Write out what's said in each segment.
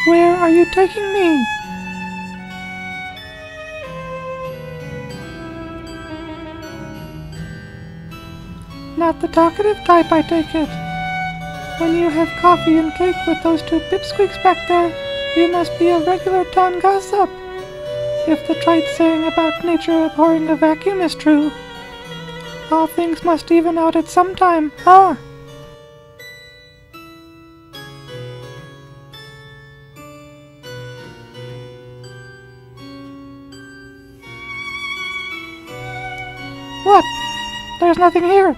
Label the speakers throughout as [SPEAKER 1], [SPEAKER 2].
[SPEAKER 1] Where are you taking me? Not the talkative type, I take it. When you have coffee and cake with those two pipsqueaks back there, you must be a regular town gossip. If the trite saying about nature abhorring a vacuum is true, all things must even out at some time, huh? What? There's nothing here.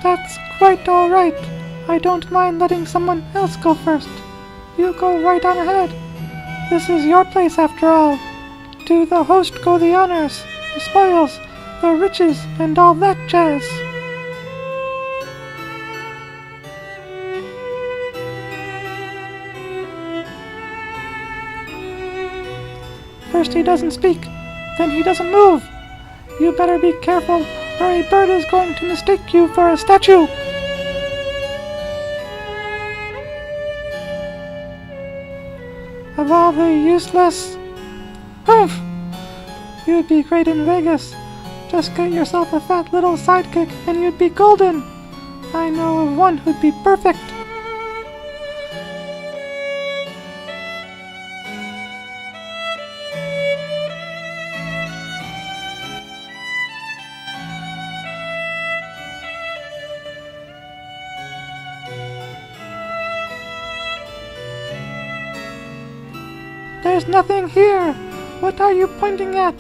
[SPEAKER 1] That's quite all right. I don't mind letting someone else go first. You go right on ahead. This is your place after all. To the host go the honors, the spoils, the riches, and all that jazz. First he doesn't speak, then he doesn't move. You better be careful, or a bird is going to mistake you for a statue. Of all the useless... Humph! You'd be great in Vegas. Just get yourself a fat little sidekick and you'd be golden. I know of one who'd be perfect. There's nothing here! What are you pointing at?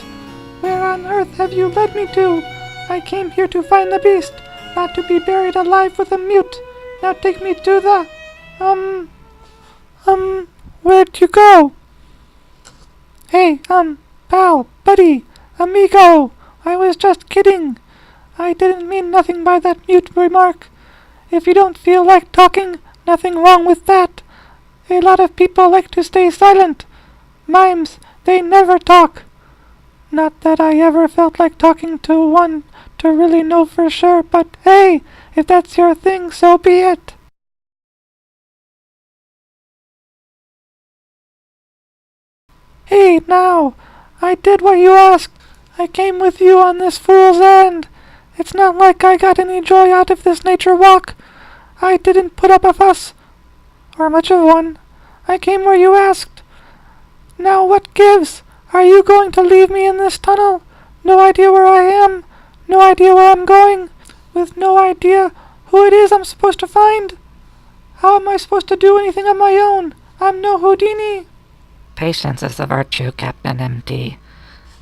[SPEAKER 1] Where on earth have you led me to? I came here to find the beast, not to be buried alive with a mute. Now take me to the... where'd you go? Hey, pal, buddy, amigo, I was just kidding. I didn't mean nothing by that mute remark. If you don't feel like talking, nothing wrong with that. A lot of people like to stay silent. Mimes, they never talk. Not that I ever felt like talking to one to really know for sure, but hey, if that's your thing, so be it. Hey, now, I did what you asked. I came with you on this fool's errand. It's not like I got any joy out of this nature walk. I didn't put up a fuss, or much of one. I came where you asked. Now what gives? Are you going to leave me in this tunnel? No idea where I am? No idea where I'm going? With no idea who it is I'm supposed to find? How am I supposed to do anything on my own? I'm no Houdini.
[SPEAKER 2] Patience is a virtue, Captain M.T.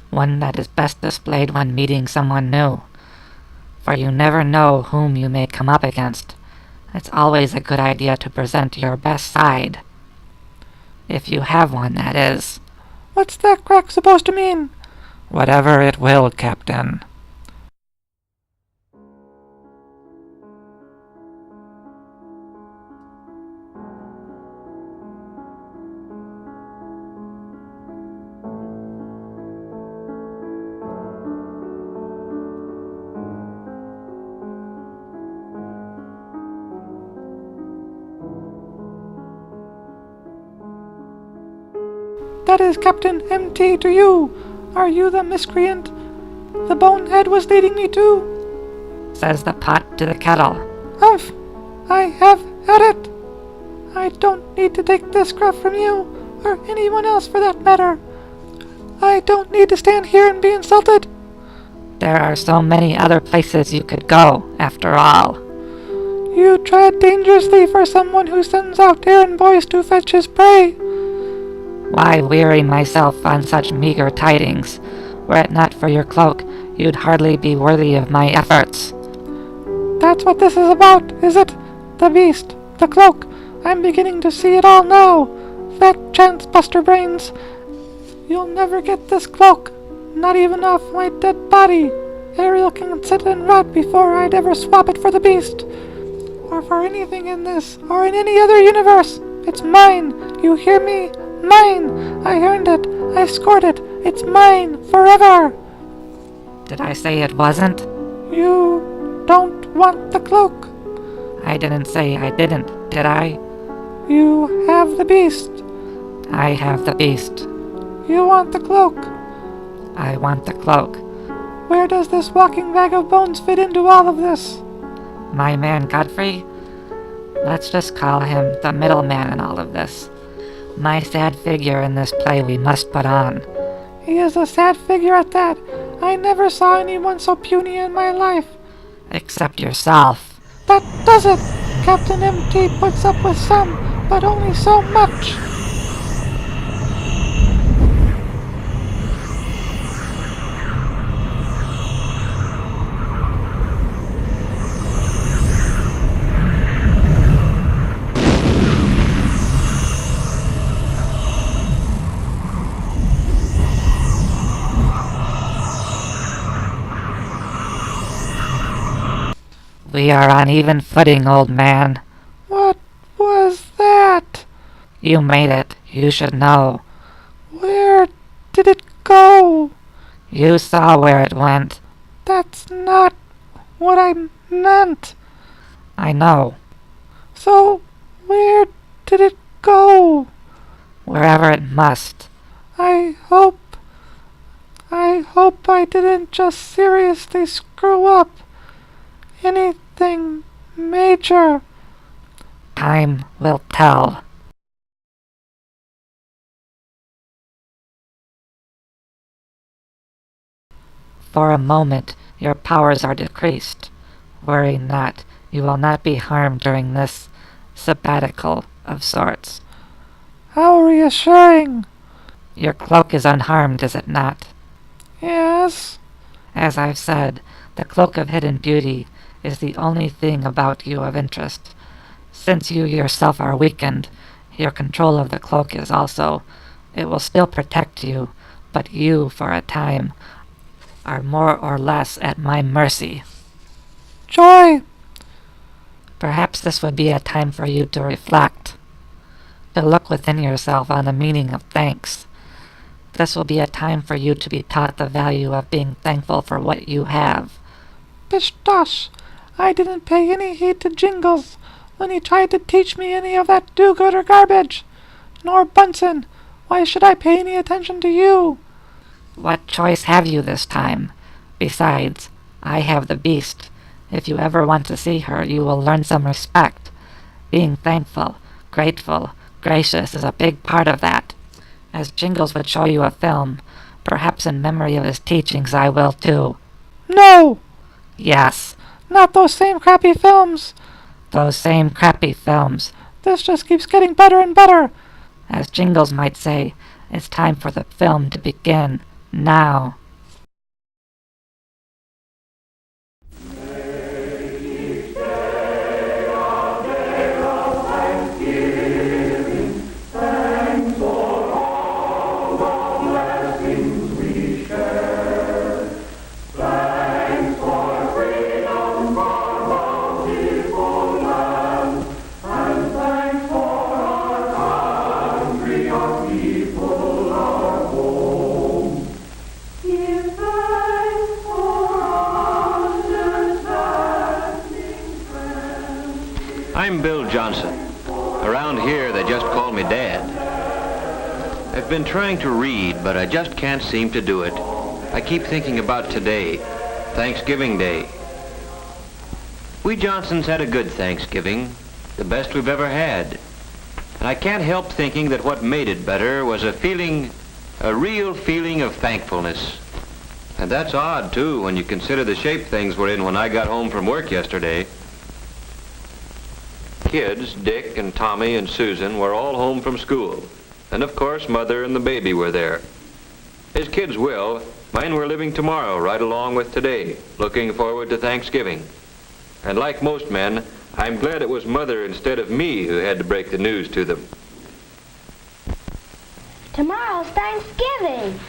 [SPEAKER 2] One that is best displayed when meeting someone new. For you never know whom you may come up against. It's always a good idea to present your best side. If you have one, that is.
[SPEAKER 1] What's that crack supposed to mean?
[SPEAKER 3] Whatever it will, Captain.
[SPEAKER 1] That is Captain M.T. to you. Are you the miscreant the bonehead was leading me to?
[SPEAKER 2] Says the pot to the kettle.
[SPEAKER 1] Humph! I have had it. I don't need to take this gruff from you, or anyone else for that matter. I don't need to stand here and be insulted.
[SPEAKER 2] There are so many other places you could go, after all.
[SPEAKER 1] You tread dangerously for someone who sends out errand boys to fetch his prey.
[SPEAKER 2] Why weary myself on such meager tidings? Were it not for your cloak, you'd hardly be worthy of my efforts.
[SPEAKER 1] That's what this is about, is it? The beast, the cloak. I'm beginning to see it all now. Fat chance buster brains. You'll never get this cloak. Not even off my dead body. Ariel can sit and rot before I'd ever swap it for the beast. Or for anything in this, or in any other universe. It's mine. You hear me? Mine. I earned it. I scored it. It's mine. Forever.
[SPEAKER 2] Did I say it wasn't?
[SPEAKER 1] You don't want the cloak.
[SPEAKER 2] I didn't say I didn't, did I?
[SPEAKER 1] You have the beast.
[SPEAKER 2] I have the beast.
[SPEAKER 1] You want the cloak.
[SPEAKER 2] I want the cloak.
[SPEAKER 1] Where does this walking bag of bones fit into all of this?
[SPEAKER 2] My man Godfrey? Let's just call him the middleman in all of this. My sad figure in this play we must put on.
[SPEAKER 1] He is a sad figure at that. I never saw anyone so puny in my life.
[SPEAKER 2] Except yourself.
[SPEAKER 1] That does it! Captain M.T. puts up with some, but only so much.
[SPEAKER 2] We are on even footing, old man.
[SPEAKER 1] What was that?
[SPEAKER 2] You made it. You should know.
[SPEAKER 1] Where did it go?
[SPEAKER 2] You saw where it went.
[SPEAKER 1] That's not what I meant.
[SPEAKER 2] I know.
[SPEAKER 1] So, where did it go?
[SPEAKER 2] Wherever it must.
[SPEAKER 1] I hope I didn't just seriously screw up. Anything major.
[SPEAKER 2] Time will tell. For a moment, your powers are decreased. Worry not. You will not be harmed during this sabbatical of sorts.
[SPEAKER 1] How reassuring.
[SPEAKER 2] Your cloak is unharmed, is it not?
[SPEAKER 1] Yes.
[SPEAKER 2] As I've said, the Cloak of Hidden Beauty is the only thing about you of interest. Since you yourself are weakened, your control of the cloak is also. It will still protect you, but you, for a time, are more or less at my mercy.
[SPEAKER 1] Joy.
[SPEAKER 2] Perhaps this would be a time for you to reflect, to look within yourself on the meaning of thanks. This will be a time for you to be taught the value of being thankful for what you have.
[SPEAKER 1] Pish tosh. I didn't pay any heed to Jingles when he tried to teach me any of that do-gooder garbage. Nor Bunsen. Why should I pay any attention to you?
[SPEAKER 2] What choice have you this time? Besides, I have the beast. If you ever want to see her, you will learn some respect. Being thankful, grateful, gracious is a big part of that. As Jingles would show you a film, perhaps in memory of his teachings I will too.
[SPEAKER 1] No!
[SPEAKER 2] Yes,
[SPEAKER 1] Not those same crappy films.
[SPEAKER 2] those same crappy films.
[SPEAKER 1] This just keeps getting better and better.
[SPEAKER 2] As Jingles might say, it's time for the film to begin. Now.
[SPEAKER 4] I'm Bill Johnson. Around here, they just call me Dad. I've been trying to read, but I just can't seem to do it. I keep thinking about today, Thanksgiving Day. We Johnsons had a good Thanksgiving, the best we've ever had. And I can't help thinking that what made it better was a real feeling of thankfulness. And that's odd, too, when you consider the shape things were in when I got home from work yesterday. Kids, Dick and Tommy and Susan, were all home from school. And of course, Mother and the baby were there. As kids will, mine were living tomorrow right along with today, looking forward to Thanksgiving. And like most men, I'm glad it was Mother instead of me who had to break the news to them.
[SPEAKER 5] Tomorrow's Thanksgiving.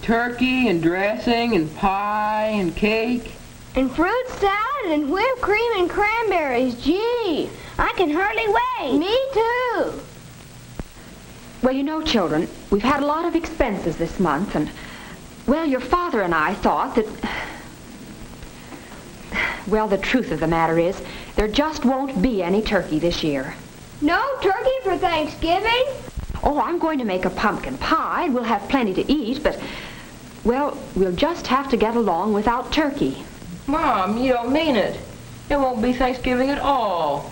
[SPEAKER 6] Turkey and dressing and pie and cake.
[SPEAKER 5] And fruit salad and whipped cream and cranberries. Gee, I can hardly wait. Me too.
[SPEAKER 7] Well, you know, children, we've had a lot of expenses this month, and, well, your father and I thought that... Well, the truth of the matter is, there just won't be any turkey this year.
[SPEAKER 5] No turkey for Thanksgiving?
[SPEAKER 7] Oh, I'm going to make a pumpkin pie, and we'll have plenty to eat, but, well, we'll just have to get along without turkey.
[SPEAKER 6] Mom, you don't mean it. It won't be Thanksgiving at all.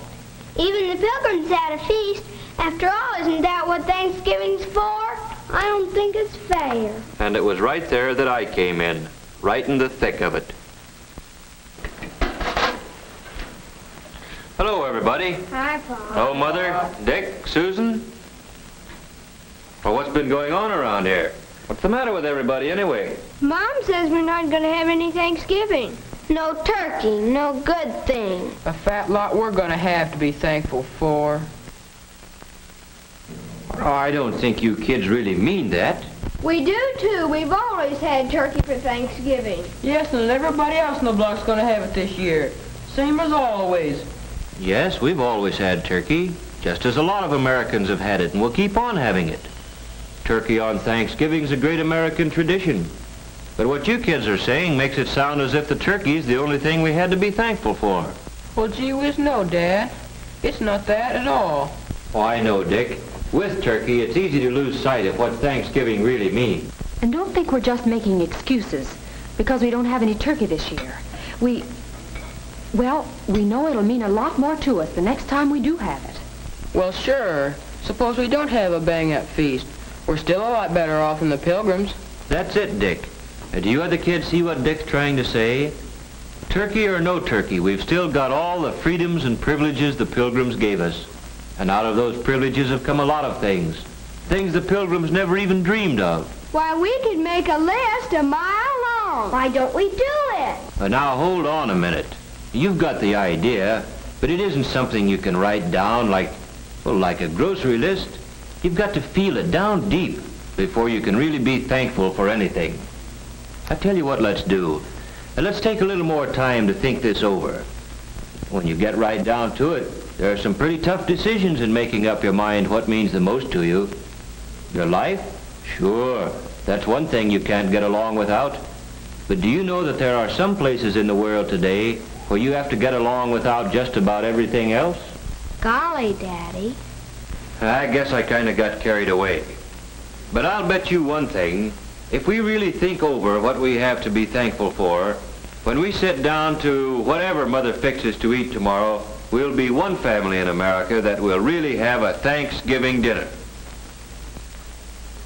[SPEAKER 5] Even the Pilgrims had a feast. After all, isn't that what Thanksgiving's for? I don't think it's fair.
[SPEAKER 4] And it was right there that I came in, right in the thick of it. Hello, everybody.
[SPEAKER 5] Hi, Paul.
[SPEAKER 4] Hello, Mother, Dick, Susan. Well, what's been going on around here? What's the matter with everybody, anyway?
[SPEAKER 5] Mom says we're not going to have any Thanksgiving. No turkey, no good thing.
[SPEAKER 6] A fat lot we're going to have to be thankful for.
[SPEAKER 4] Oh, I don't think you kids really mean that.
[SPEAKER 5] We do, too. We've always had turkey for Thanksgiving.
[SPEAKER 6] Yes, and everybody else in the block's going to have it this year. Same as always.
[SPEAKER 4] Yes, we've always had turkey, just as a lot of Americans have had it, and we'll keep on having it. Turkey on Thanksgiving's a great American tradition. But what you kids are saying makes it sound as if the turkey's the only thing we had to be thankful for.
[SPEAKER 6] Well, gee whiz, no, Dad. It's not that at all.
[SPEAKER 4] Oh, I know, Dick. With turkey, it's easy to lose sight of what Thanksgiving really means.
[SPEAKER 7] And don't think we're just making excuses because we don't have any turkey this year. Well, we know it'll mean a lot more to us the next time we do have it.
[SPEAKER 6] Well, sure. Suppose we don't have a bang-up feast. We're still a lot better off than the Pilgrims.
[SPEAKER 4] That's it, Dick. Do you other kids see what Dick's trying to say? Turkey or no turkey, we've still got all the freedoms and privileges the Pilgrims gave us. And out of those privileges have come a lot of things. Things the Pilgrims never even dreamed of.
[SPEAKER 5] Why, we could make a list a mile long. Why don't we do it?
[SPEAKER 4] Now, hold on a minute. You've got the idea, but it isn't something you can write down like a grocery list. You've got to feel it down deep before you can really be thankful for anything. I tell you what let's do. Let's take a little more time to think this over. When you get right down to it, there are some pretty tough decisions in making up your mind what means the most to you. Your life? Sure, that's one thing you can't get along without. But do you know that there are some places in the world today where you have to get along without just about everything else?
[SPEAKER 5] Golly, Daddy.
[SPEAKER 4] I guess I kind of got carried away. But I'll bet you one thing. If we really think over what we have to be thankful for, when we sit down to whatever Mother fixes to eat tomorrow, we'll be one family in America that will really have a Thanksgiving dinner.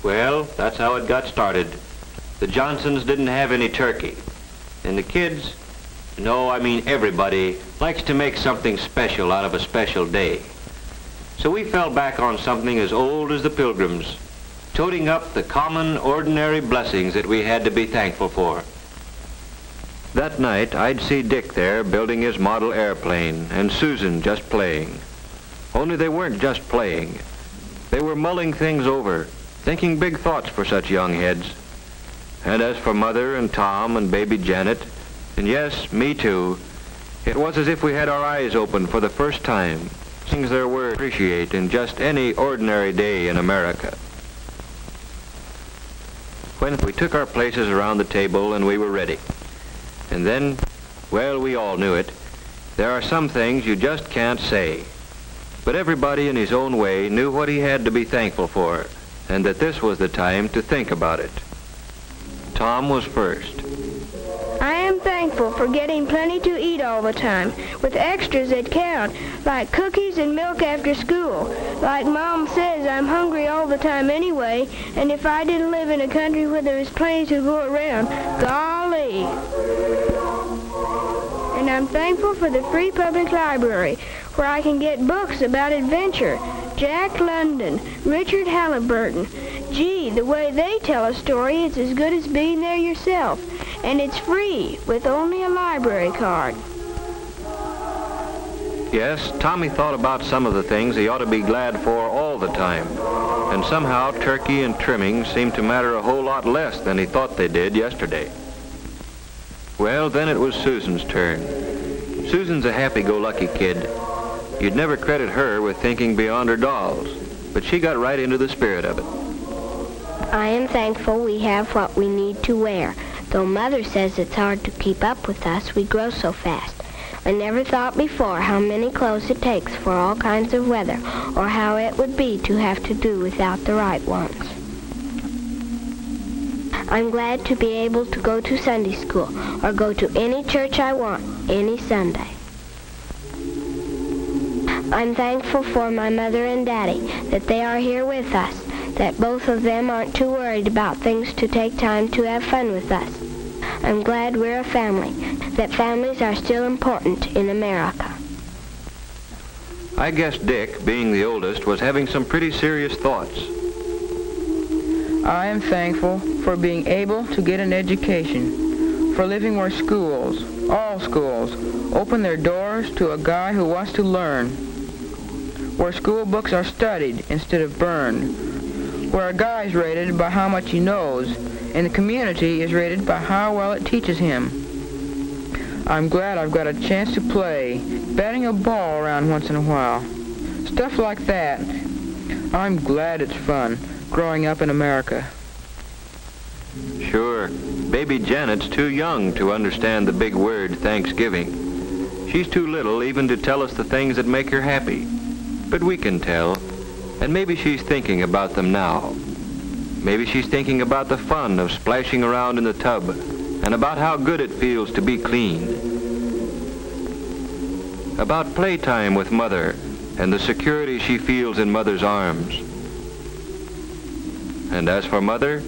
[SPEAKER 4] Well, that's how it got started. The Johnsons didn't have any turkey. And the kids, no, I mean everybody, likes to make something special out of a special day. So we fell back on something as old as the Pilgrims, toting up the common, ordinary blessings that we had to be thankful for. That night, I'd see Dick there building his model airplane, and Susan just playing. Only they weren't just playing. They were mulling things over, thinking big thoughts for such young heads. And as for Mother and Tom and baby Janet, and yes, me too, it was as if we had our eyes open for the first time. Things there were to appreciate in just any ordinary day in America. When we took our places around the table and we were ready. And then, well, we all knew it. There are some things you just can't say. But everybody in his own way knew what he had to be thankful for, and that this was the time to think about it. Tom was first.
[SPEAKER 5] I am thankful for getting plenty to eat all the time, with extras that count, like cookies and milk after school. Like Mom says, I'm hungry all the time anyway, and if I didn't live in a country where there was plenty to go around, golly. And I'm thankful for the free public library, where I can get books about adventure. Jack London, Richard Halliburton. Gee, the way they tell a story, it's as good as being there yourself. And it's free, with only a library card.
[SPEAKER 4] Yes, Tommy thought about some of the things he ought to be glad for all the time. And somehow turkey and trimming seemed to matter a whole lot less than he thought they did yesterday. Well, then it was Susan's turn. Susan's a happy-go-lucky kid. You'd never credit her with thinking beyond her dolls, but she got right into the spirit of it.
[SPEAKER 5] I am thankful we have what we need to wear. Though Mother says it's hard to keep up with us, we grow so fast. I never thought before how many clothes it takes for all kinds of weather, or how it would be to have to do without the right ones. I'm glad to be able to go to Sunday school, or go to any church I want, any Sunday. I'm thankful for my mother and daddy, that they are here with us, that both of them aren't too worried about things to take time to have fun with us. I'm glad we're a family, that families are still important in America.
[SPEAKER 4] I guess Dick, being the oldest, was having some pretty serious thoughts.
[SPEAKER 6] I am thankful for being able to get an education, for living where schools, all schools, open their doors to a guy who wants to learn, where school books are studied instead of burned, where a guy is rated by how much he knows, and the community is rated by how well it teaches him. I'm glad I've got a chance to play, batting a ball around once in a while. Stuff like that. I'm glad it's fun, growing up in America.
[SPEAKER 4] Sure, baby Janet's too young to understand the big word Thanksgiving. She's too little even to tell us the things that make her happy. But we can tell, and maybe she's thinking about them now. Maybe she's thinking about the fun of splashing around in the tub, and about how good it feels to be clean. About playtime with Mother, and the security she feels in Mother's arms. And as for Mother,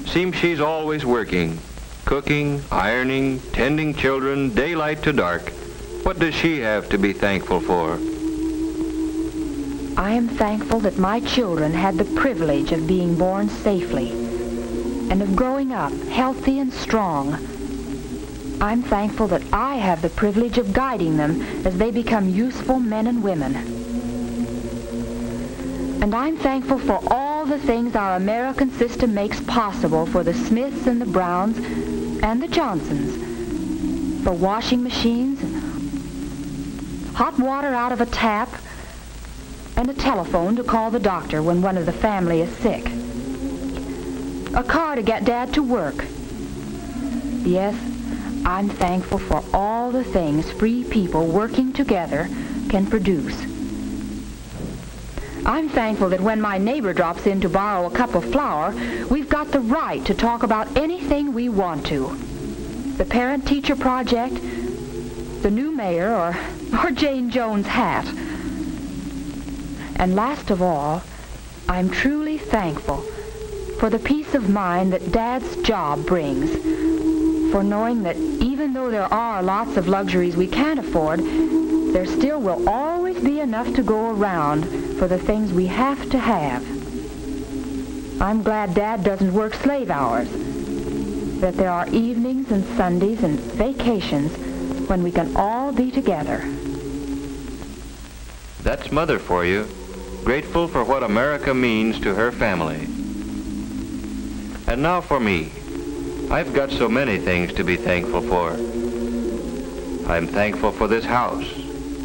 [SPEAKER 4] seems she's always working, cooking, ironing, tending children, daylight to dark. What does she have to be thankful for?
[SPEAKER 7] I am thankful that my children had the privilege of being born safely and of growing up healthy and strong. I'm thankful that I have the privilege of guiding them as they become useful men and women. And I'm thankful for all the things our American system makes possible for the Smiths and the Browns and the Johnsons, for washing machines, hot water out of a tap, and a telephone to call the doctor when one of the family is sick. A car to get Dad to work. Yes, I'm thankful for all the things free people working together can produce. I'm thankful that when my neighbor drops in to borrow a cup of flour, we've got the right to talk about anything we want to. The parent-teacher project, the new mayor, or Jane Jones' hat. And last of all, I'm truly thankful for the peace of mind that Dad's job brings, for knowing that even though there are lots of luxuries we can't afford, there still will always be enough to go around for the things we have to have. I'm glad Dad doesn't work slave hours, that there are evenings and Sundays and vacations when we can all be together.
[SPEAKER 4] That's Mother for you, grateful for what America means to her family. And now for me. I've got so many things to be thankful for. I'm thankful for this house.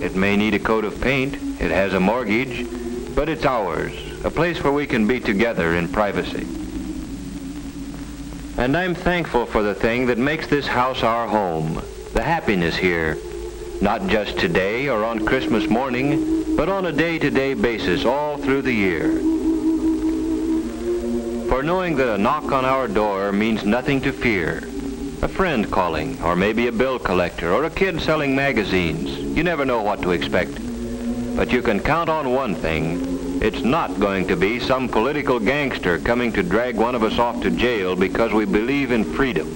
[SPEAKER 4] It may need a coat of paint, it has a mortgage, but it's ours, a place where we can be together in privacy. And I'm thankful for the thing that makes this house our home, the happiness here, Not just today or on Christmas morning, but on a day-to-day basis all through the year. For knowing that a knock on our door means nothing to fear. A friend calling, or maybe a bill collector, or a kid selling magazines. You never know what to expect. But you can count on one thing. It's not going to be some political gangster coming to drag one of us off to jail because we believe in freedom.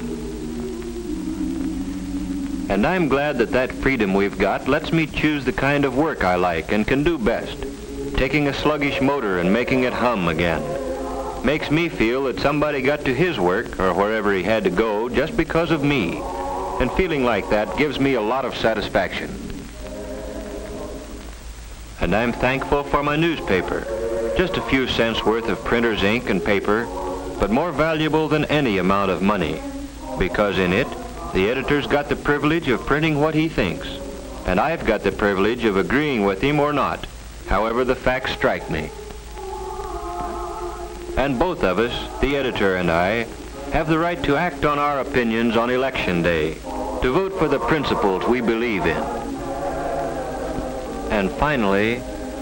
[SPEAKER 4] And I'm glad that that freedom we've got lets me choose the kind of work I like and can do best. Taking a sluggish motor and making it hum again. Makes me feel that somebody got to his work, or wherever he had to go, just because of me. And feeling like that gives me a lot of satisfaction. And I'm thankful for my newspaper. Just a few cents worth of printer's ink and paper, but more valuable than any amount of money. Because in it, the editor's got the privilege of printing what he thinks. And I've got the privilege of agreeing with him or not, however the facts strike me. And both of us, the editor and I, have the right to act on our opinions on Election Day, to vote for the principles we believe in. And finally,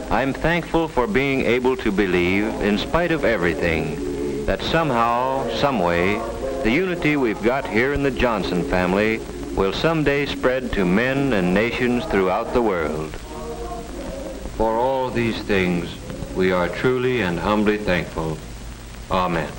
[SPEAKER 4] I'm thankful for being able to believe, in spite of everything, that somehow, someway, the unity we've got here in the Johnson family will someday spread to men and nations throughout the world. For all these things, we are truly and humbly thankful. Amen.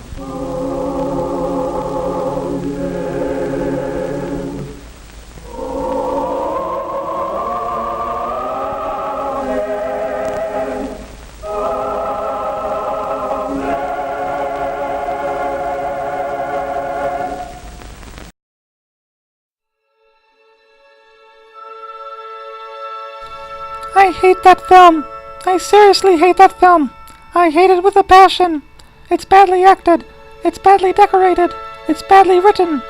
[SPEAKER 1] I hate that film. I seriously hate that film. I hate it with a passion. It's badly acted. It's badly decorated. It's badly written.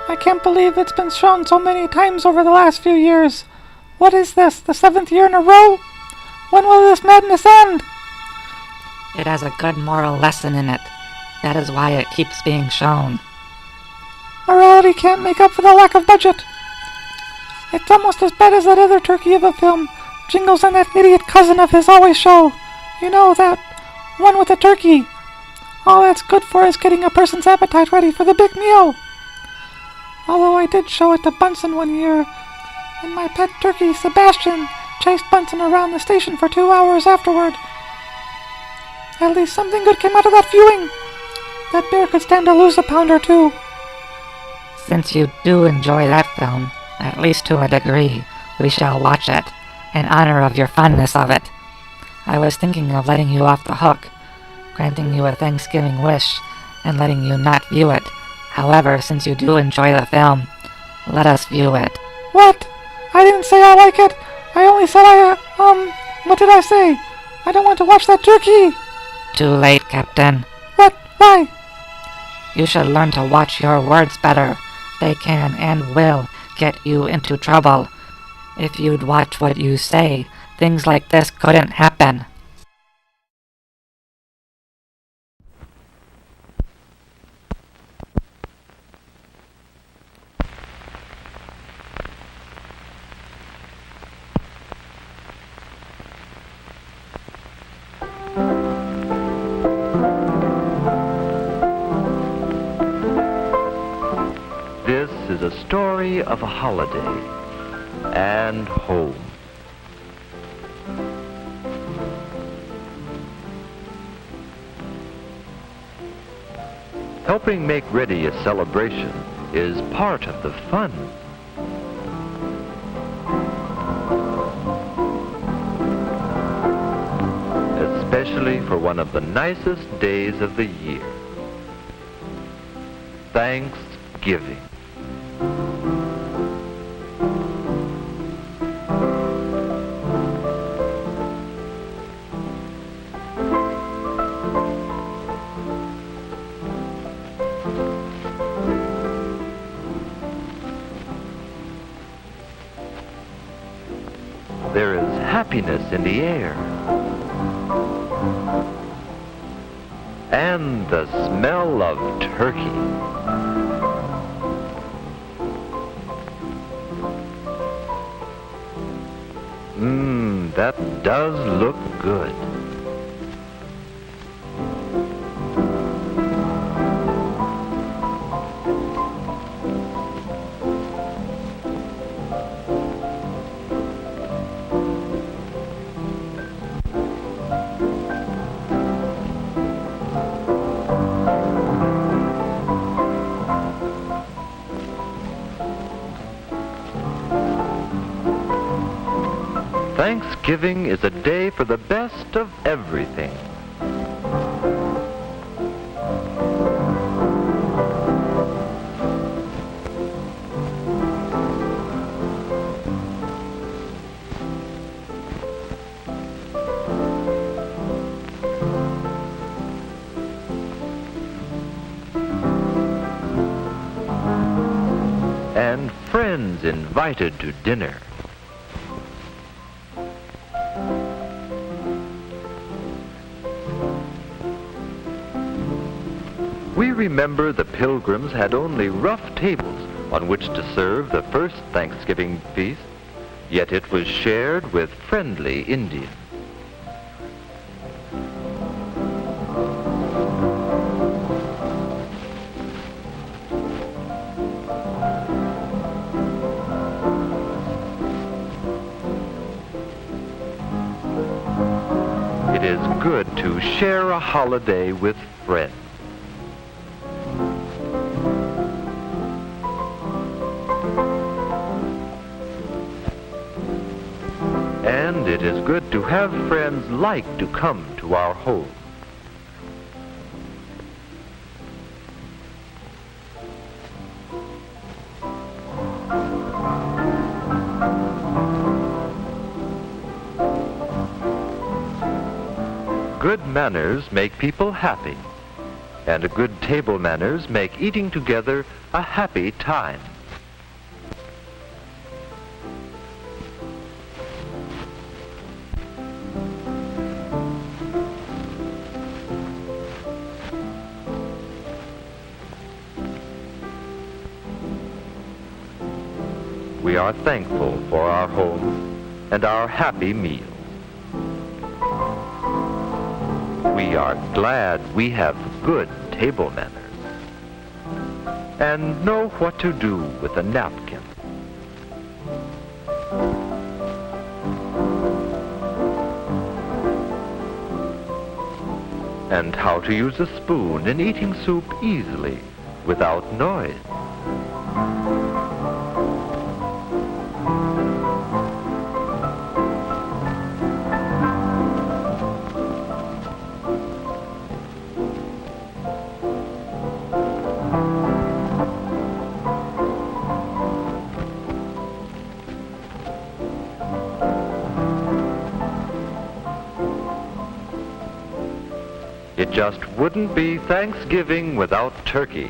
[SPEAKER 1] I can't believe it's been shown so many times over the last few years. What is this, the 7th year in a row? When will this madness end?
[SPEAKER 2] It has a good moral lesson in it. That is why it keeps being shown.
[SPEAKER 1] Morality can't make up for the lack of budget. It's almost as bad as that other turkey of a film Jingles and that idiot cousin of his always show. You know, that one with the turkey. All that's good for is getting a person's appetite ready for the big meal. Although I did show it to Bunsen one year, and my pet turkey, Sebastian, chased Bunsen around the station for 2 hours afterward. At least something good came out of that viewing. That bear could stand to lose a pound or two.
[SPEAKER 2] Since you do enjoy that film, at least to a degree, we shall watch it, in honor of your fondness of it. I was thinking of letting you off the hook, granting you a Thanksgiving wish, and letting you not view it. However, since you do enjoy the film, let us view it.
[SPEAKER 1] What? I didn't say I like it. I only said what did I say? I don't want to watch that turkey.
[SPEAKER 2] Too late, Captain.
[SPEAKER 1] What? Why?
[SPEAKER 2] You should learn to watch your words better. They can and will get you into trouble. If you'd watch what you say, things like this couldn't happen.
[SPEAKER 8] This is a story of a holiday and home. Helping make ready a celebration is part of the fun. Especially for one of the nicest days of the year, Thanksgiving. There is happiness in the air, and the smell of turkey. That does look good. Thanksgiving is a day for the best of everything. And friends invited to dinner. We remember the Pilgrims had only rough tables on which to serve the first Thanksgiving feast, yet it was shared with friendly Indians. It is good to share a holiday with friends. And it is good to have friends like to come to our home. Good manners make people happy, and good table manners make eating together a happy time. We are thankful for our home and our happy meal. We are glad we have good table manners and know what to do with a napkin. And how to use a spoon in eating soup easily without noise. It just wouldn't be Thanksgiving without turkey.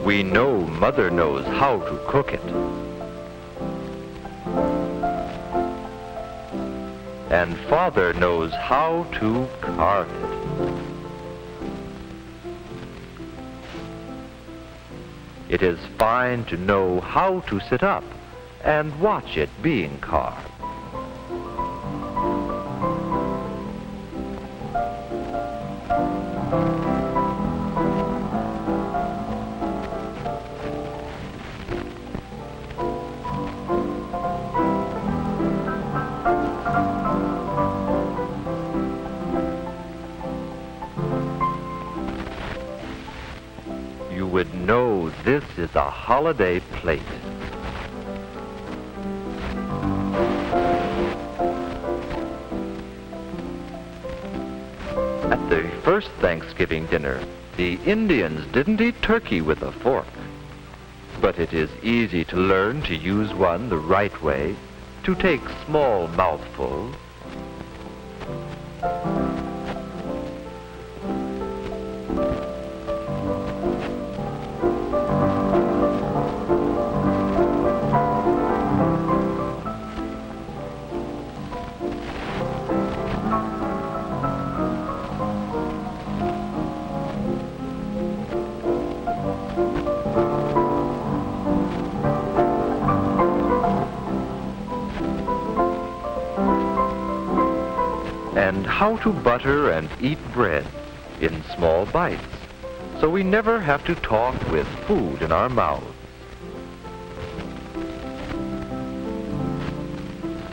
[SPEAKER 8] We know Mother knows how to cook it. And Father knows how to carve it. It is fine to know how to sit up and watch it being carved. You would know this is a holiday plate. At the first Thanksgiving dinner, the Indians didn't eat turkey with a fork. But it is easy to learn to use one the right way, to take small mouthfuls. how to butter and eat bread in small bites, so we never have to talk with food in our mouths.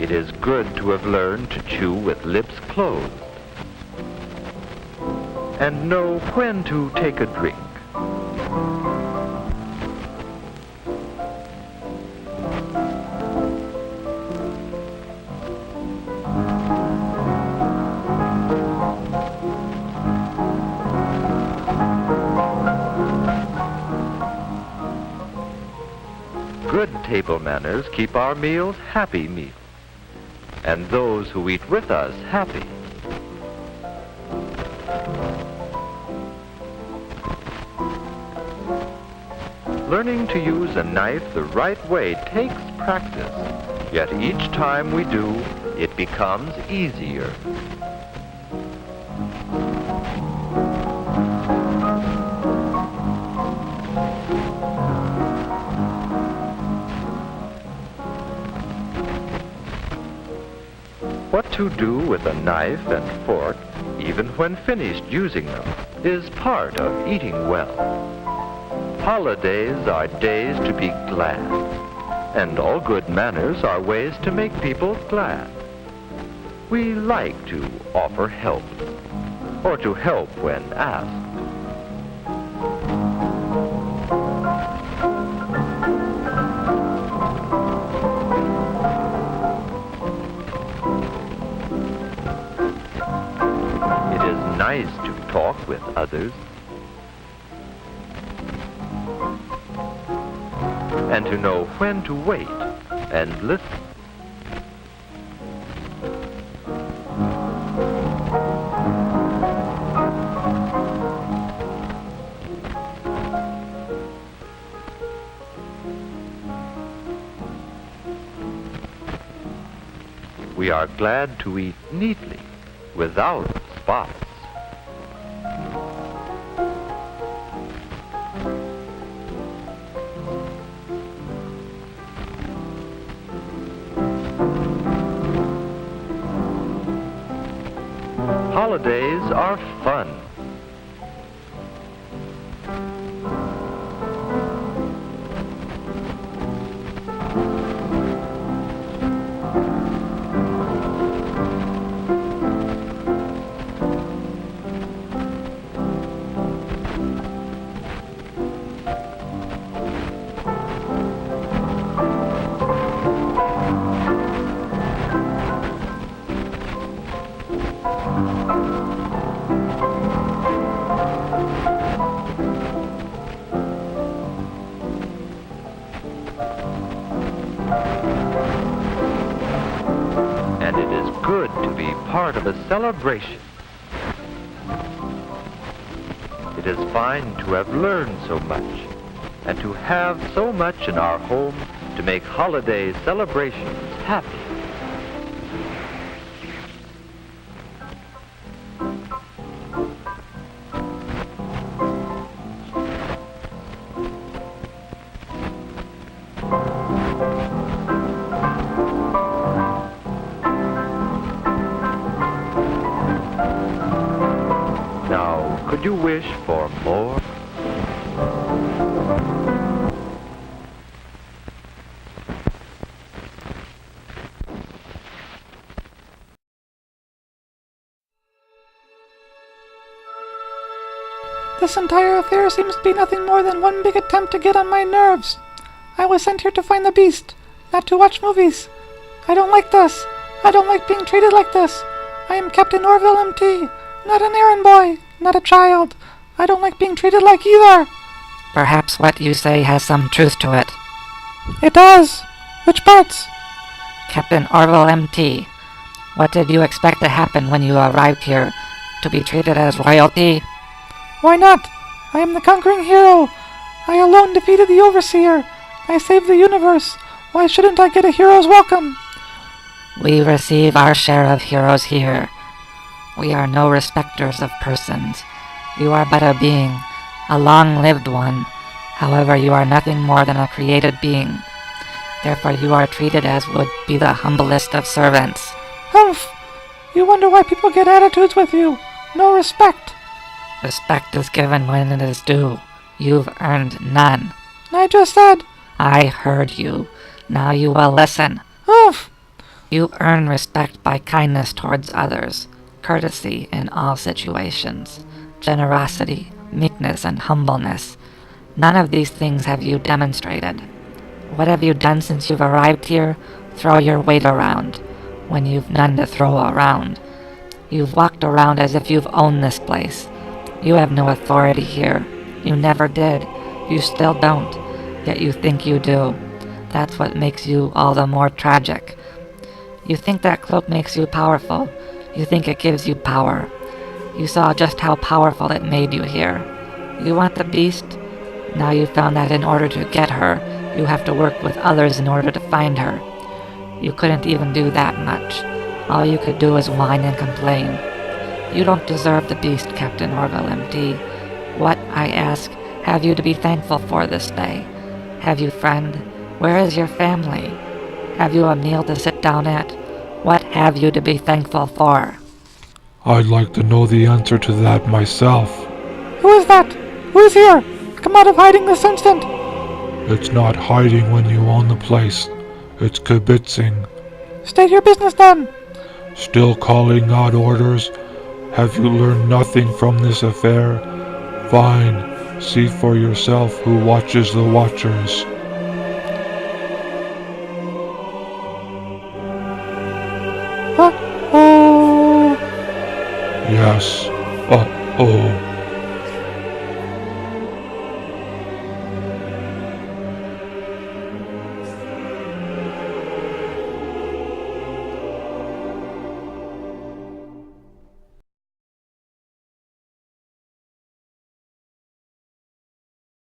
[SPEAKER 8] It is good to have learned to chew with lips closed and know when to take a drink. Good table manners keep our meals happy meals, and those who eat with us happy. Learning to use a knife the right way takes practice, yet each time we do, it becomes easier. What to do with a knife and fork, even when finished using them, is part of eating well. Holidays are days to be glad, and all good manners are ways to make people glad. We like to offer help, or to help when asked. Nice to talk with others and to know when to wait and listen. We are glad to eat neatly without spots. Holidays are fun. And it is good to be part of a celebration. It is fine to have learned so much and to have so much in our home to make holiday celebrations happy. Could you wish for more?
[SPEAKER 1] This entire affair seems to be nothing more than one big attempt to get on my nerves. I was sent here to find the beast, not to watch movies. I don't like this. I don't like being treated like this. I am Captain Orville M.T., not an errand boy, not a child. I don't like being treated like either.
[SPEAKER 2] Perhaps what you say has some truth to it.
[SPEAKER 1] It does. Which parts?
[SPEAKER 2] Captain Orville M.T., what did you expect to happen when you arrived here? To be treated as royalty?
[SPEAKER 1] Why not? I am the conquering hero. I alone defeated the Overseer. I saved the universe. Why shouldn't I get a hero's welcome?
[SPEAKER 2] We receive our share of heroes here. We are no respecters of persons. You are but a being, a long-lived one. However, you are nothing more than a created being. Therefore, you are treated as would be the humblest of servants.
[SPEAKER 1] Humph! You wonder why people get attitudes with you. No respect.
[SPEAKER 2] Respect is given when it is due. You've earned none.
[SPEAKER 1] I just said...
[SPEAKER 2] I heard you. Now you will listen.
[SPEAKER 1] Oof.
[SPEAKER 2] You earn respect by kindness towards others, courtesy in all situations, generosity, meekness, and humbleness. None of these things have you demonstrated. What have you done since you've arrived here? Throw your weight around, when you've none to throw around. You've walked around as if you've owned this place. You have no authority here. You never did. You still don't. Yet you think you do. That's what makes you all the more tragic. You think that cloak makes you powerful. You think it gives you power. You saw just how powerful it made you here. You want the beast? Now you found that in order to get her, you have to work with others in order to find her. You couldn't even do that much. All you could do is whine and complain. You don't deserve the beast, Captain Orville M.T. What, I ask, have you to be thankful for this day? Have you friend? Where is your family? Have you a meal to sit down at? What have you to be thankful for?
[SPEAKER 9] I'd like to know the answer to that myself.
[SPEAKER 1] Who is that? Who is here? Come out of hiding this instant.
[SPEAKER 9] It's not hiding when you own the place. It's kibitzing.
[SPEAKER 1] State your business then.
[SPEAKER 9] Still calling out orders? Have you learned nothing from this affair? Fine. See for yourself who watches the watchers.
[SPEAKER 1] Uh-oh.
[SPEAKER 9] Yes. Uh-oh.